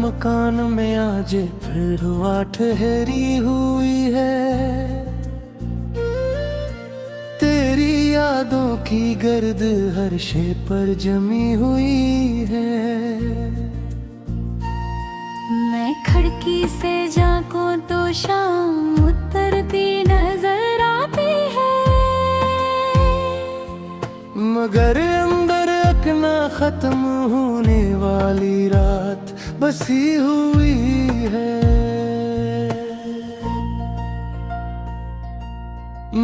मकान में आज फिर हुआ ठहरी हुई है। तेरी यादों की गर्द हर शे पर जमी हुई है। मैं खिड़की से झांकूं तो शाम उतरती नजर आती है, मगर अंदर अकना खत्म होने वाली रात बसी हुई है।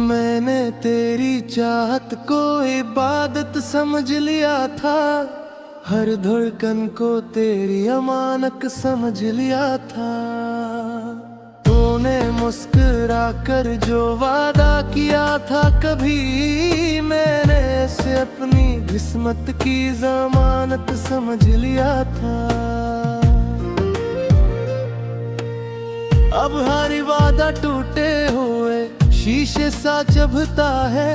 मैंने तेरी चाहत को इबादत समझ लिया था, हर धड़कन को तेरी अमानत समझ लिया था। तूने मुस्कुरा कर जो वादा किया था, कभी मैंने इसे अपनी किस्मत की जमानत समझ लिया था। अब हर वादा टूटे हुए शीशे सा चुभता है,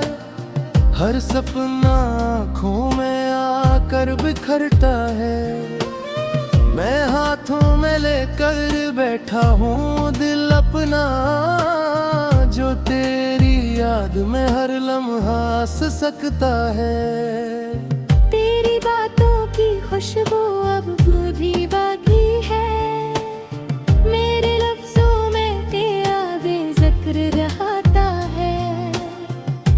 हर सपना आँखों में आकर बिखरता है। मैं हाथों में लेकर बैठा हूँ दिल अपना, जो तेरी याद में हर लम्हा सकता है। तेरी बातों की खुशबू अब भी बाकी है, मेरे लफ्जों में तेरा बेज़िक्र रहता है।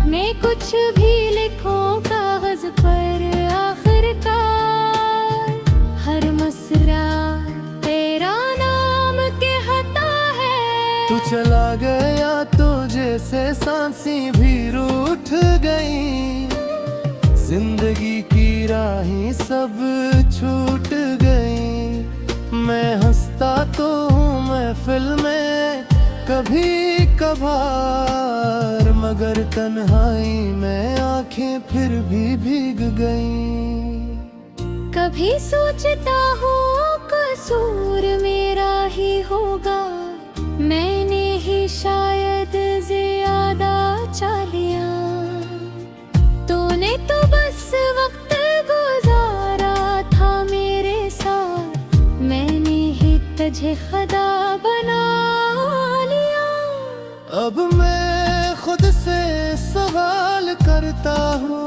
मैं कुछ भी लिखूं कागज पर, आखिरकार हर मसरा तेरा नाम कहता है। तू चला गया तो जैसे सांसें भी रूठ गई, जिंदगी की राहें सब छूट गई। मैं हंसता तो हूँ महफिल में कभी कभार, मगर तन्हाई में आंखें फिर भी भीग गईं। कभी सोचता हूँ कसूर मेरा ही होगा, मैंने ही शायद ज्यादा चाह लिया। तूने तो बस वक्त गुजारा था मेरे साथ, मैंने ही तुझे खुदा बना लिया। अब मैं खुद से सवाल करता हूँ,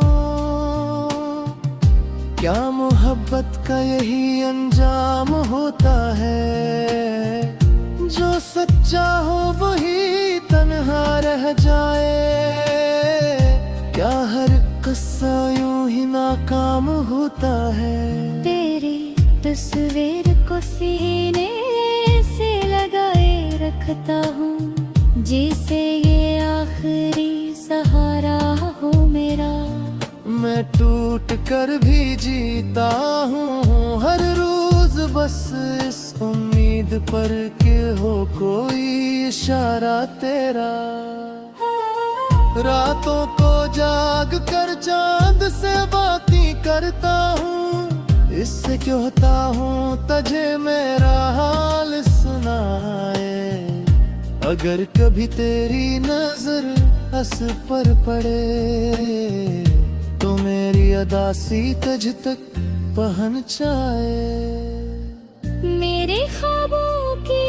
क्या मोहब्बत का यही अंजाम होता है? जो सच्चा हो वही तन्हा रह जाए, क्या हर किस्सा यूं ही नाकाम होता है? तेरी तस्वीर को सीने से लगाए रखता हूँ, जिसे ये आखिरी सहारा हो मेरा। मैं टूट कर भी जीता हूँ हर रोज, बस इस उम्मीद पर कि हो कोई इशारा तेरा। रातों को जाग कर चांद से बातें करता हूँ, इससे कहता हूँ तुझे मेरा हाल सुनाए। अगर कभी तेरी नजर हंस पर पड़े, तो मेरी अदासी तुझ तक पहुंचाए। मेरे ख्वाबों की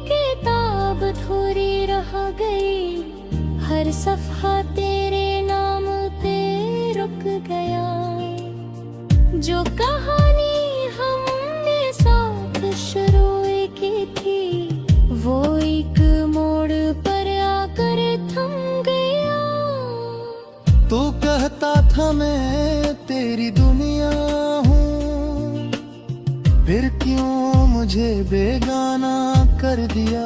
किताब थोड़ी रह गई, हर सफ़हा तेरे नाम पे रुक गया। जो कहानी हमने साथ शुरू की थी, वो एक मोड़ पर आकर थम गया। तू कहता था मैं तेरी दुनिया हूँ, फिर क्यों मुझे बेगाना कर दिया?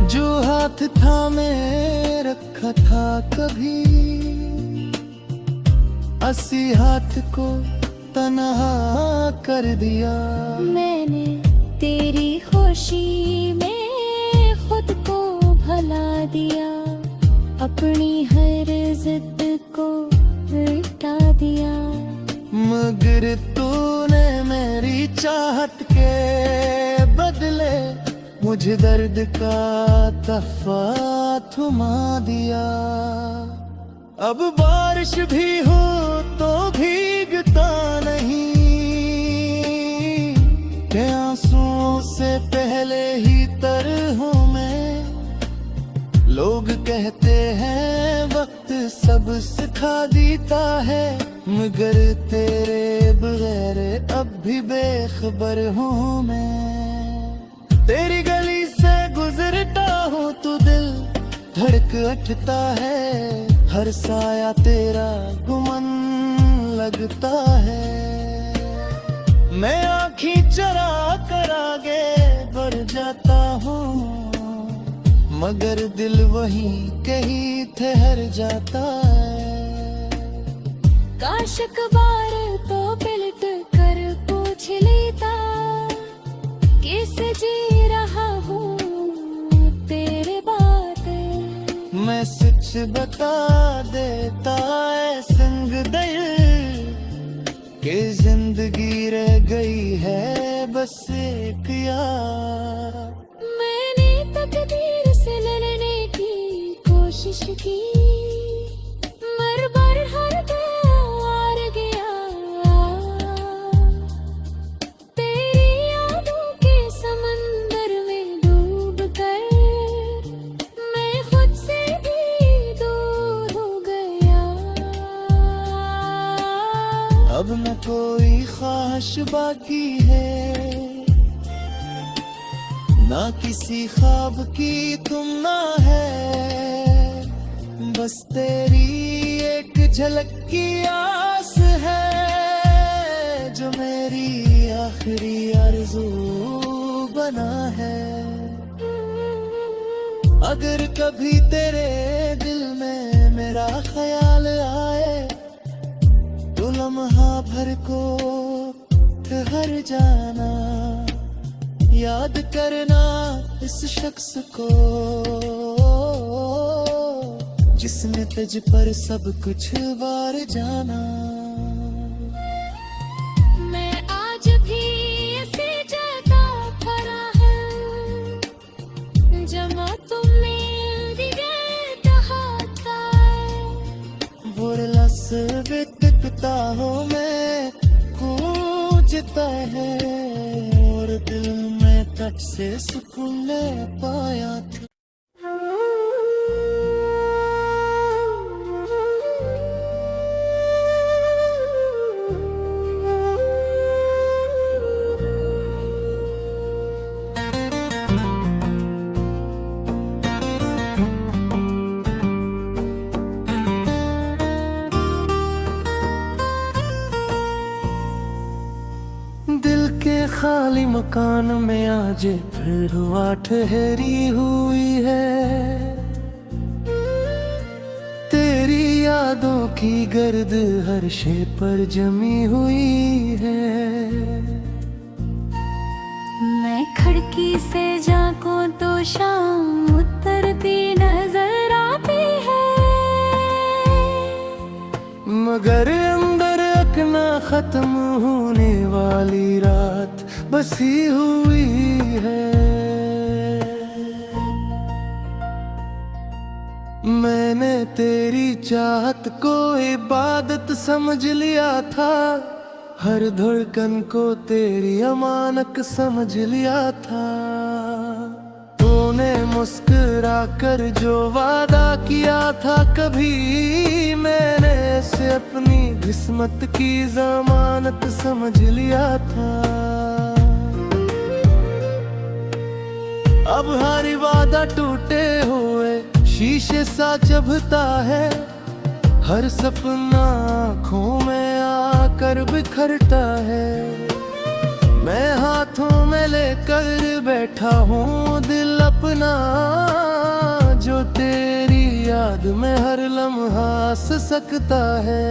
जो हाथ था मैं रखा था कभी, असी हाथ को तन्हा कर दिया। मैंने तेरी खुशी में खुद को भला दिया, अपनी हर जिद को मिटा दिया। मगर तूने मेरी चाहत के बदले मुझे दर्द का तहफा थमा दिया। अब बारिश भी हो तो भीगता नहीं, से पहले ही तर हूँ मैं। लोग कहते हैं वक्त सब सिखा देता है, मगर तेरे बगैर अब भी बेखबर हूँ मैं। तेरी गली से गुजरता हूँ तो दिल धड़क उठता है, हर साया तेरा गुमन लगता है। मैं आँखें चरा कर आगे बढ़ जाता हूँ, मगर दिल वहीं कहीं ठहर जाता है। काश बार तो पलट कर पूछ लेता, कैसे जी रहा हूँ तेरे बातें। मैं सच बता देता है संग दिल, कि जिंदगी रह गई है बस एक यार। मैंने तकदीर से लड़ने की कोशिश की, मर बार हार गया। तेरी यादों के समंदर में डूब कर मैं खुद से भी दूर हो गया। अब न कोई ख्वाहिश बाकी है, ना किसी ख्वाब की तुमना है, बस तेरी एक झलक की आस है, जो मेरी आखिरी आरज़ू बना है। अगर कभी तेरे दिल में मेरा ख्याल आए, तो लम्हा भर को ठहर जाना, याद करना इस शख्स को जिसने तुझ पर सब कुछ वार जाना। मैं आज भी ऐसे जाता खड़ा है, जमा तुम्हें दिगता हाता है। बुरलस बितकता हो मैं कूजता है, और दिल में तट से सुकून ले पाया था। दिल के खाली मकान में आज फिर हुआ ठहरी हुई है, तेरी यादों की गर्द हर शे पर जमी हुई है। मैं खिड़की से झांकूं तो शाम उतरती नजर आती है, मगर अंदर अकना खत्म होने वाली रात बसी हुई है। मैंने तेरी चाहत को इबादत समझ लिया था, हर धड़कन को तेरी अमानत समझ लिया था। तूने मुस्कुरा कर जो वादा किया था, कभी मैंने इसे अपनी किस्मत की जमानत समझ लिया था। अब हर वादा टूटे हुए शीशे सा चुभता है, हर सपना आँखों में आकर बिखरता है। मैं हाथों में लेकर बैठा हूँ दिल अपना, जो तेरी याद में हर लम्हा हंस सकता है।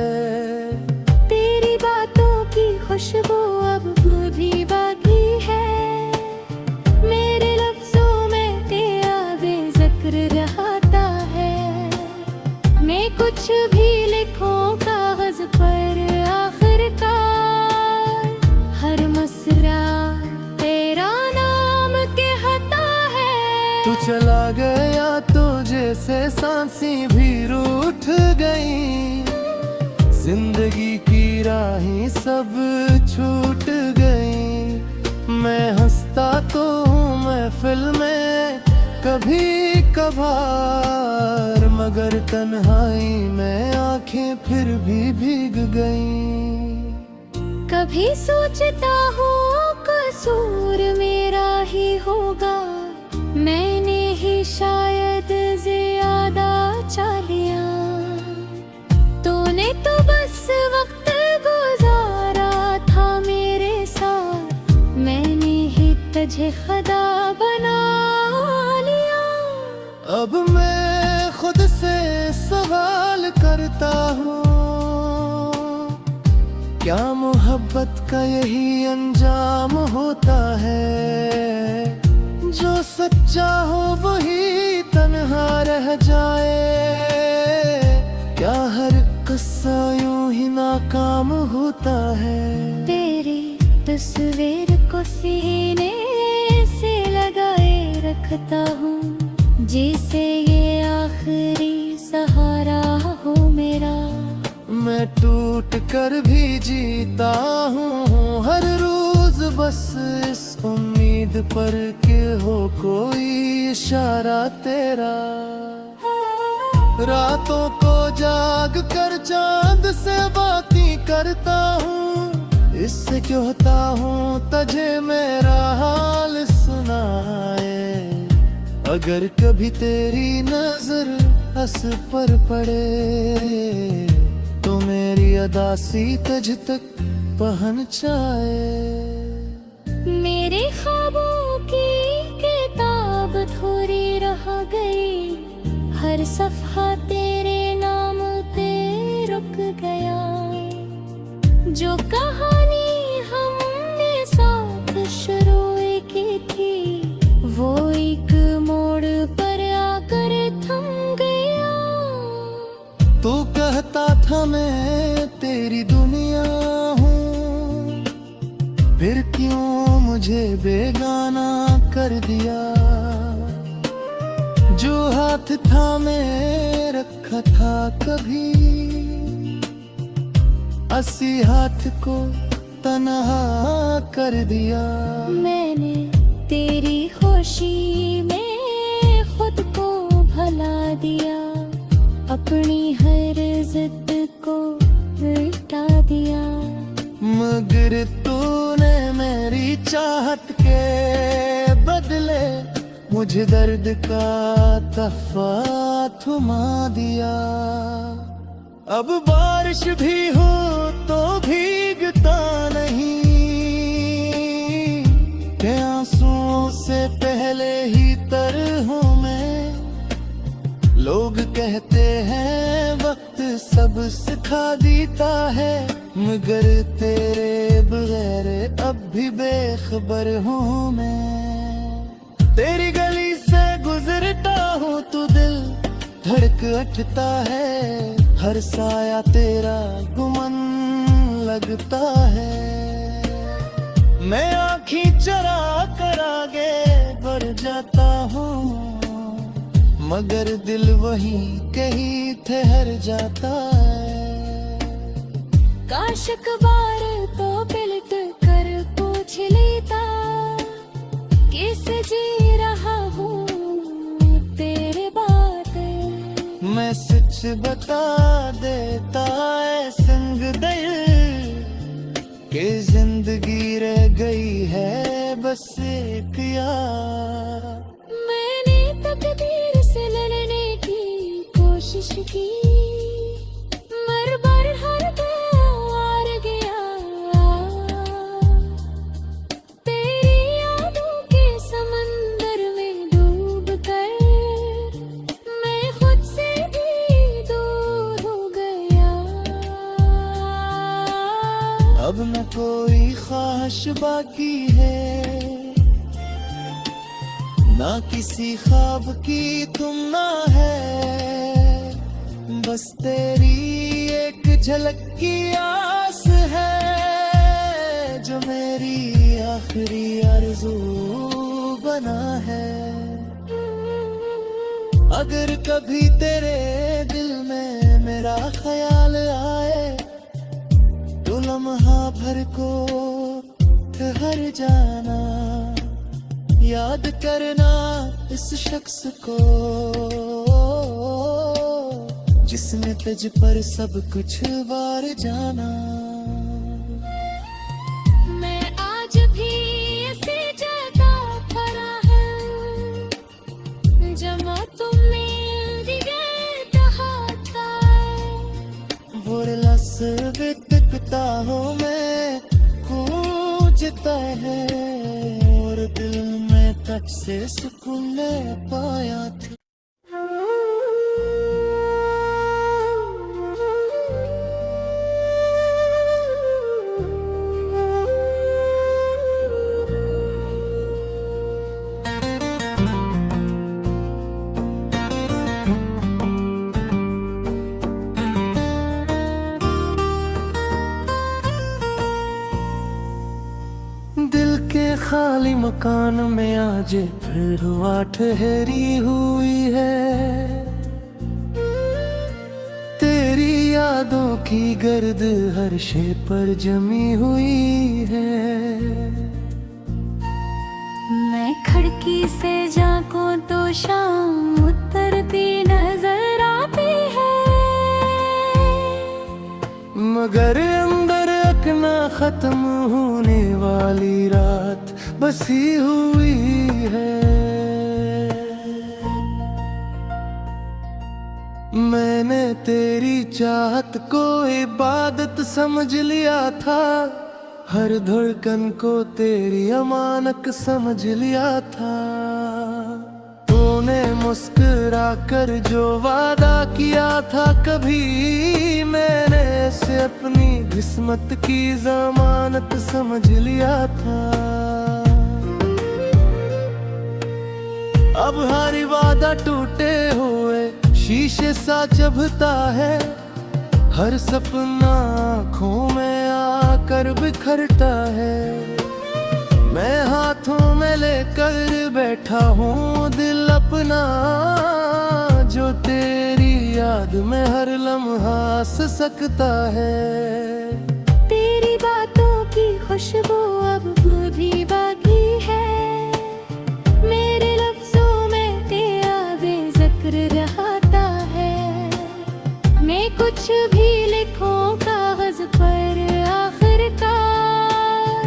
तेरी बातों की खुशबू अब भी बाकी है, मेरे लफ्जों में तेरा बेज़िक्र रहता है। मैं कुछ भी लिखूं कागज पर आखिरकार, हर मसरा तेरा नाम कहता है। तू चला गया तो जैसे सांसें भी रूठ गई, जिंदगी की राहें सब छूट गई। मैं हंसता आता तो हूँ महफिल में कभी कभार, मगर तन्हाई में आंखें फिर भी भीग गईं। कभी सोचता हूँ कसूर मेरा ही होगा, मैंने ही शायद ज्यादा चाह लिया। तूने तो बस वक्त गुजारा था मेरे साथ, मैंने ही तुझे खुदा बना लिया। अब मैं खुद से सवाल करता हूँ, क्या मोहब्बत का यही अंजाम होता है? जो सच्चा हो वही तन्हा रह जाए, क्या हर किस्सा यूं ही नाकाम होता है? तेरी तस्वीर को सीने से लगाए रखता हूँ, जिसे ये आखिरी सहारा हो मेरा। मैं टूट कर भी जीता हूँ हर रोज, बस इस उम्मीद पर कि हो कोई इशारा तेरा। रातों को जाग कर चांद से बातें करता हूँ, इससे कहता हूँ तुझे मेरा हाल सुनाए। अगर कभी तेरी नजर हंस पर पड़े, तो मेरी अदासी तुझ तक पहुंचाए। मेरे ख्वाबों की किताब थोड़ी रह गई, हर सफ़ा तेरे नाम पे रुक गया। जो कहानी हमने साथ शुरू की थी, वो एक मोड़ पर आकर थम गया। तू कहता था मैं तेरी दुनिया हूँ, फिर क्यों मुझे बेगाना कर दिया? जो हाथ था मैं रखा था कभी, असी हाथ को तन्हा कर दिया। मैंने तेरी खुशी में खुद को भला दिया, अपनी हर जिद को मिटा दिया। मगर तूने मेरी चाहत के बदले मुझे दर्द का तहफा थमा दिया। अब बारिश भी हो तो भीगता नहीं, के आंसुओं से पहले ही तर हूँ मैं। लोग कहते हैं वक्त सब सिखा देता है, मगर तेरे बगैर अब भी बेखबर हूँ मैं। तेरी गली से गुजरता हूँ तो दिल धड़क उठता है, हर साया तेरा गुमन लगता है। मैं आँखें चरा कर आगे बढ़ जाता हूँ, मगर दिल वहीं कहीं ठहर जाता है। काश बार तो पलट कर पूछ लेता, कैसे जी रहा हूँ तेरे बात। मैं सच बता देता है संग दिल, कि जिंदगी रह गई है बस एक यार। मैंने तकदीर से लड़ने की कोशिश की, मर बार हार गया। तेरी यादों के समंदर में डूब कर मैं खुद से भी दूर हो गया। अब न कोई ख्वाहिश बाकी है, ना किसी ख्वाब की तुमना है। बस तेरी एक झलक की आस है, जो मेरी आखिरी आरज़ू बना है। अगर कभी तेरे दिल में मेरा ख्याल आए, तो लम्हा भर को ठहर जाना। याद करना इस शख्स को जिसने तुझ पर सब कुछ वार जाना। मैं आज भी ऐसी जगह खड़ा हूँ जमा तुम्हें दिए हाथ वो लस बितकता हूँ मैं गूंजता है और दिल में तब से सुकून पाया था। दिल के खाली मकान में आज फिर हुआ ठहरी हुई है। तेरी यादों की गर्द हर शे पर जमी हुई है। मैं खिड़की से झांकूं तो शाम उतरती नजर आती है, मगर अंदर अकना खत्म होने वाली रात बसी हुई है। मैंने तेरी चाहत को इबादत समझ लिया था, हर धड़कन को तेरी अमानत समझ लिया था। तूने मुस्कुरा कर जो वादा किया था कभी मैंने से अपनी किस्मत की जमानत समझ लिया था। अब हर वादा टूटे हुए शीशे सा चुभता है, हर सपना आँखों में आकर बिखरता है। मैं हाथों में लेकर बैठा हूँ दिल अपना, जो तेरी याद में हर लम्हा हंस सकता है। तेरी बातों की खुशबू अब भी बाकी है, मेरे लफ्जों में तेरा बेज़िक्र रहता है। मैं कुछ भी लिखूं कागज पर आखिरकार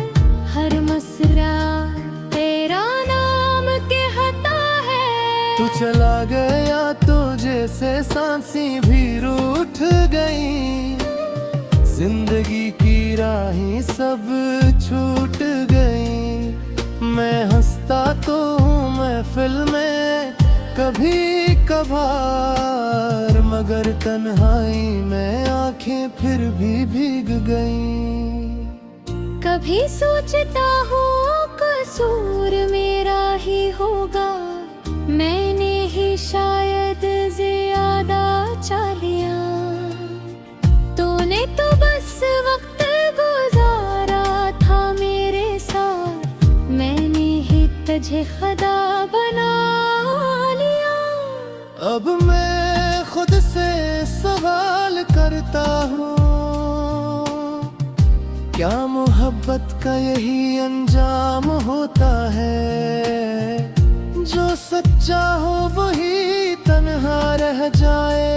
हर मसरा तेरा नाम कहता है। तू चला गया तो जैसे सांसें भी रूठ गई, जिंदगी की राहें सब छूट गई। मैं हंसता तो हूँ महफिल में कभी कभार, मगर तन्हाई में आंखें फिर भी भीग गईं। कभी सोचता हूँ कसूर मेरा ही होगा, मैंने ही शायद ज्यादा चालिया। तूने तो बस वक्त गुजारा था मेरे साथ, मैंने ही तुझे खुदा बना लिया। अब मैं खुद से सवाल करता हूँ, क्या मोहब्बत का यही अंजाम होता है? जो सच्चा हो वही तन्हा रह जाए,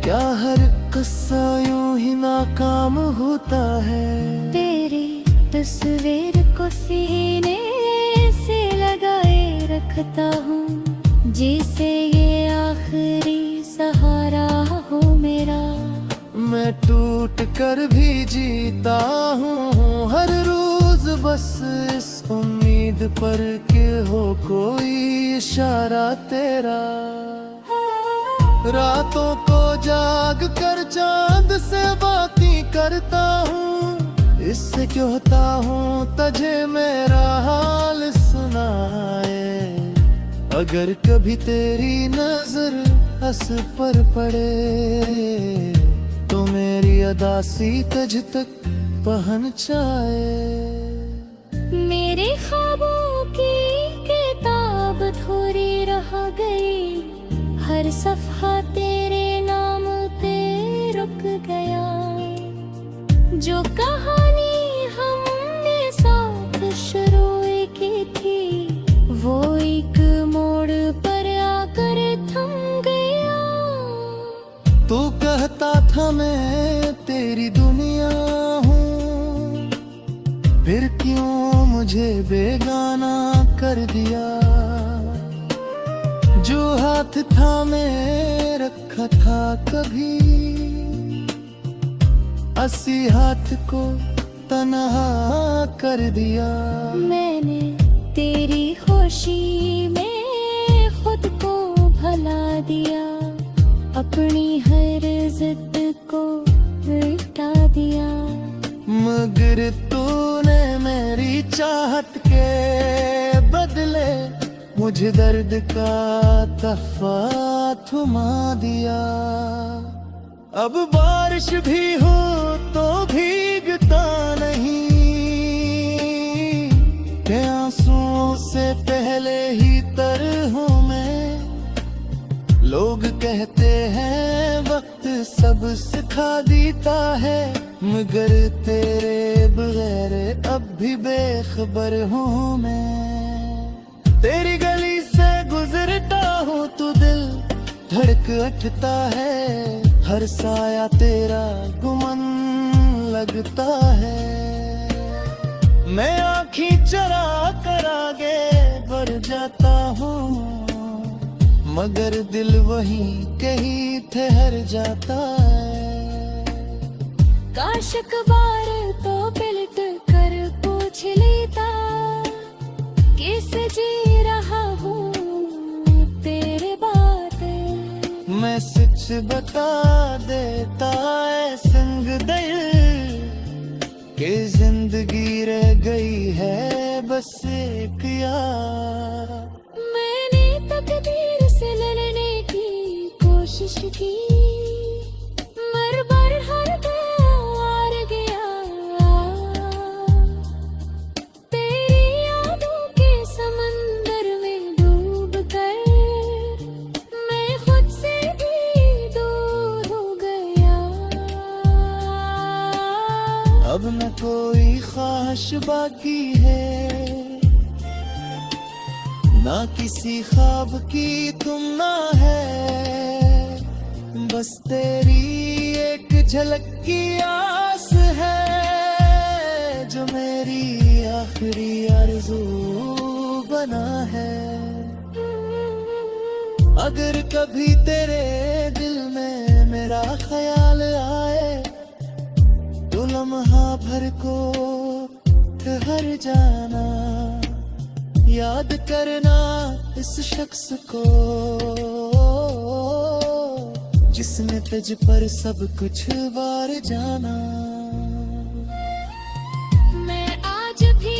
क्या हर किस्सा यूं ही नाकाम होता है? तेरी तस्वीर को सीने से लगाए रखता हूँ, जिसे ये आखिरी सहारा हो मेरा। मैं टूट कर भी जीता हूँ हर रोज बस इस उम्मीद पर कि हो कोई इशारा तेरा। रातों को जाग कर चांद से बातें करता हूँ, इससे कहता हूँ तुझे मेरा हाल सुनाए। अगर कभी तेरी नजर हंस पर पड़े तो मेरी अदासी तुझ तक पहुंचाए। मेरे ख्वाबों की किताब थोड़ी रह गई, हर सफ़हा तेरे नाम पे रुक गया। जो कहानी हमने साथ शुरू की थी वो एक मोड़ पर आकर थम गया। तू कहता था मैं तेरी दुनिया हूँ, फिर क्यों मुझे बेगाना कर दिया। जो हाथ था मैं रखा था कभी, असी हाथ को तन्हा कर दिया। मैंने तेरी खुशी में खुद को भला दिया, अपनी हर जिद को मिटा दिया। मगर तूने मेरी चाहत के बदले मुझे दर्द का तहफा थमा दिया। अब बारिश भी हो तो भीगता नहीं, के आंसुओं से पहले ही तर हूँ मैं। लोग कहते हैं वक्त सब सिखा देता है, मगर तेरे बगैर अब भी बेखबर हूँ मैं। तेरी गली से गुजरता हूँ तो दिल धड़क उठता है, हर साया तेरा गुमन लगता है। मैं आँखें चरा कर आगे बढ़ जाता हूँ, मगर दिल वहीं कहीं ठहर जाता है। काश बार तो पलट कर पूछ लेता, कैसे जी रहा हूँ तेरे बातें। मैं सच बता देता है संग दिल, कि जिंदगी रह गई है बस एक यार। मैंने तकदीर से लड़ने की कोशिश की, मर बार हार गया। तेरी यादों के समंदर में डूब कर मैं खुद से भी दूर हो गया। अब न कोई ख्वाहिश बाकी है, ना किसी ख्वाब की तुमना है। बस तेरी एक झलक की आस है, जो मेरी आखिरी आरज़ू बना है। अगर कभी तेरे दिल में मेरा ख्याल आए, तो लम्हा भर को ठहर जाना। याद करना इस शख्स को, जिसने तुझ पर सब कुछ वार जाना। मैं आज भी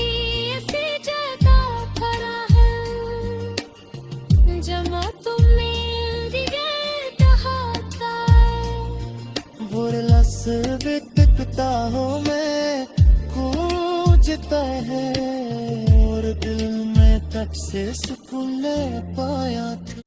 ऐसे जाता खड़ा है, जमा तुमने दिए हाथ बुरलस बिकता हो मैं कूजता है, और दिल में तब से सुकून ले पाया था।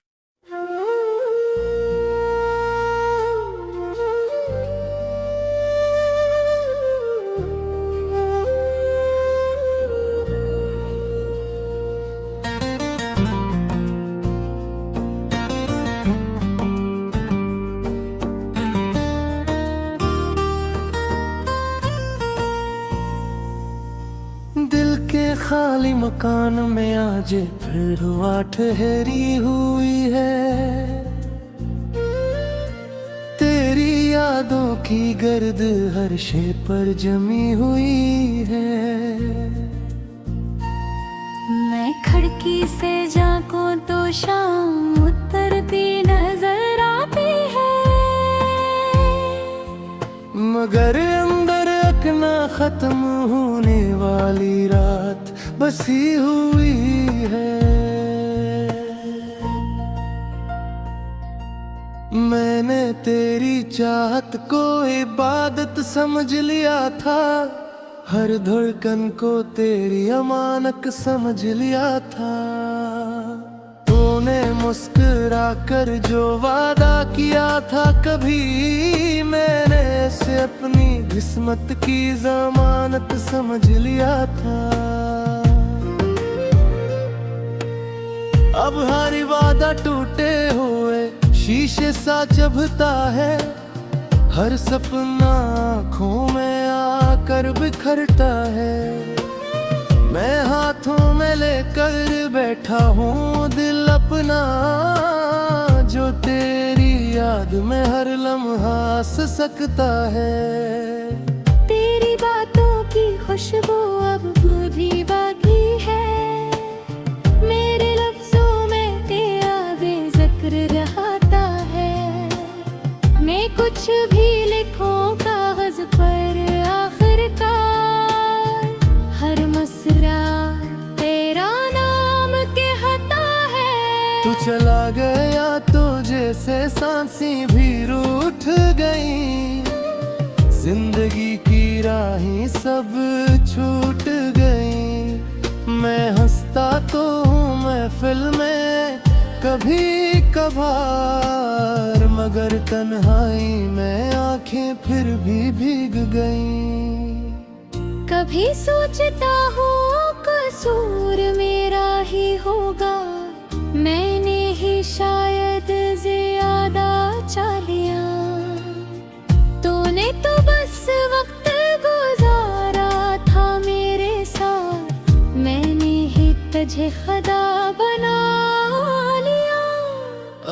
दिल के खाली मकान में आज फिर हुआ ठहरी हुई है। तेरी यादों की गर्द हर शे पर जमी हुई है। मैं खिड़की से झांकूं तो शाम उतरती नजर आती है, मगर अंदर अकना खत्म होने वाली रात बसी हुई है। मैंने तेरी चाहत को इबादत समझ लिया था, हर धड़कन को तेरी अमानत समझ लिया था। तूने मुस्कुरा कर जो वादा किया था कभी, मैंने इसे अपनी किस्मत की जमानत समझ लिया था। अब हर वादा टूटे हुए शीशे सा चुभता है, हर सपना आँखों में आकर बिखरता है। मैं हाथों में लेकर बैठा हूँ दिल अपना, जो तेरी याद में हर लम्हा सकता है। तेरी बातों की खुशबू अब भी बाकी है, मेरे लफ्जों में तेरा बेज़िक्र रहता है। मैं कुछ भी लिखूं कागज पर आखिरकार, हर मसरा तेरा नाम कहता है। तू चला गया तो जैसे सांसें भी रूठ गई, जिंदगी की राहें सब छूट गई। मैं हंसता तो हूँ महफिल में कभी कभार, मगर तन्हाई में आंखें फिर भी भीग गईं। कभी सोचता हूँ कसूर मेरा ही होगा, मैंने ही शायद ज्यादा चालिया। तूने तो बस वक्त गुजारा था मेरे साथ, मैंने ही तुझे खुदा बना लिया।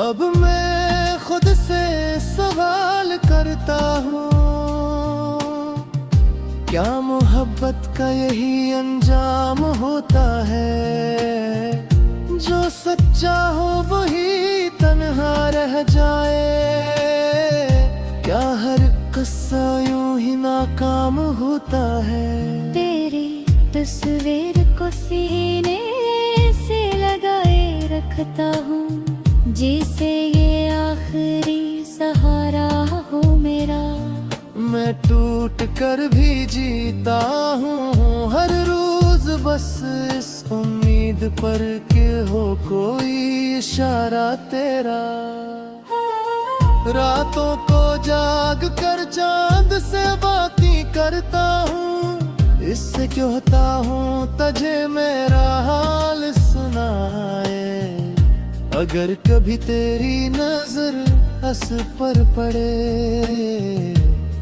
अब मैं खुद से सवाल करता हूँ, क्या मोहब्बत का यही अंजाम होता है? जो सच्चा हो वही तन्हा रह जाए, क्या हर किस्सा यूं ही नाकाम होता है? तेरी तस्वीर को सीने से लगाए रखता हूँ, जिसे ये आखिरी सहारा हो मेरा। मैं टूट कर भी जीता हूँ हर रोज, बस इस उम्मीद पर कि हो कोई इशारा तेरा। रातों को जाग कर चांद से बातें करता हूँ, इससे कहता हूँ तुझे मेरा हाल सुनाए। अगर कभी तेरी नजर हंस पर पड़े,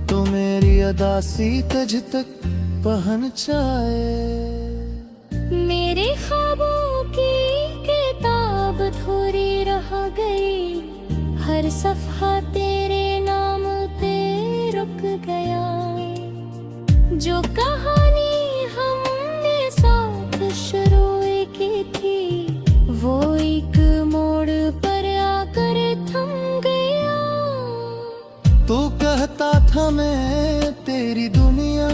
तो मेरी अदासी तुझ तक पहुंचाए। मेरे ख्वाबों की किताब थोड़ी रह गई, हर सफ़ा तेरे नाम पे रुक गया। जो कहानी हमने साथ शुरू की थी, वो एक मोड़ पर आकर थम गया। तू कहता था मैं तेरी दुनिया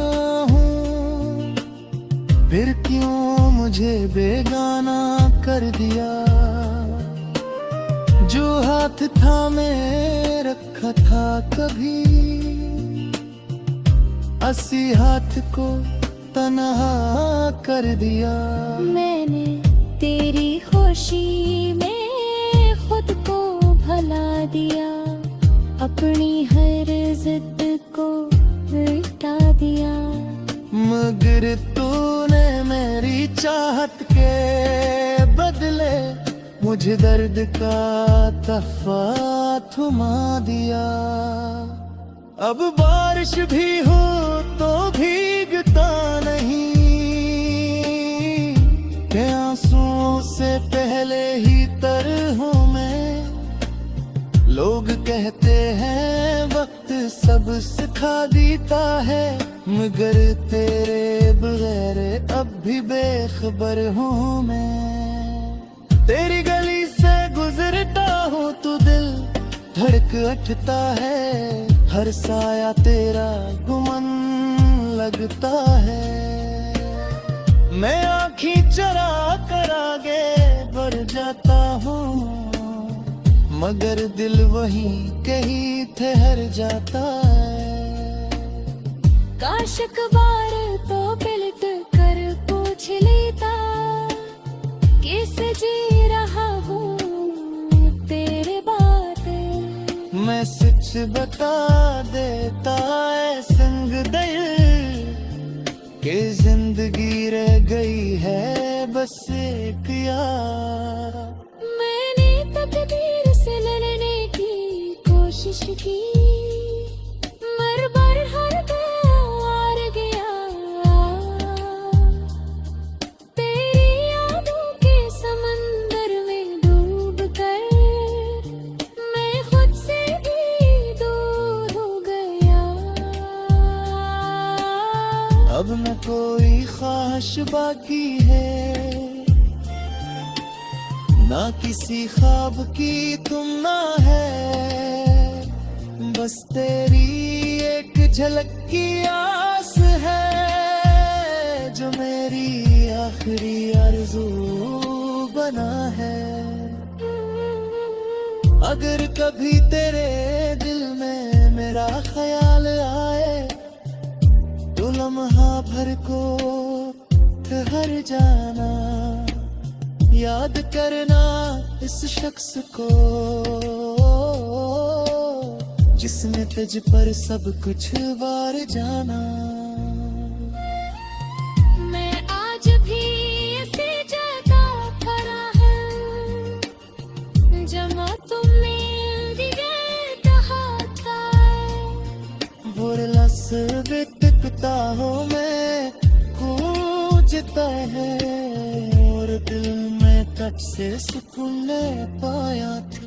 हूँ, फिर क्यों मुझे बेगाना कर दिया? जो हाथ था मैं रखा था कभी, असी हाथ को तन्हा कर दिया। मैंने तेरी खुशी में खुद को भला दिया, अपनी हर जिद को मिटा दिया। मगर तूने मेरी चाहत के बदले मुझे दर्द का तहफा थमा दिया। अब बारिश भी हो तो भीगता नहीं, के आंसुओं से पहले ही तर हूँ मैं। लोग कहते हैं वक्त सब सिखा देता है, मगर तेरे बगैर अब भी बेखबर हूँ मैं। तेरी गली से गुजरता हूँ तो दिल धड़क उठता है, हर साया तेरा गुमन लगता है। मैं आँखें चरा कर आगे बढ़ जाता हूँ, मगर दिल वहीं कहीं ठहर जाता है। काश बार तो पलट कर पूछ लेता, कैसे जी रहा हूँ तेरे बातें। मैं सच बता देता है संग दिल, कि जिंदगी रह गई है बस एक याद। थी मर बर हर हार गया तेरी यादों के समंदर में डूब कर मैं खुद से भी दूर हो गया अब न कोई ख्वाहिश बाकी है ना किसी ख्वाब की तुमना है बस तेरी एक झलक की आस है जो मेरी आखिरी आरज़ू बना है अगर कभी तेरे दिल में मेरा ख्याल आए तो लम्हा भर को ठहर जाना याद करना इस शख्स को जिसने तुझ पर सब कुछ वार जाना मैं आज भी ऐसी जगह खड़ा हूँ जमा तुमने बुरलस बिकता हो में गूंजता है और दिल में तब से सुकून पाया था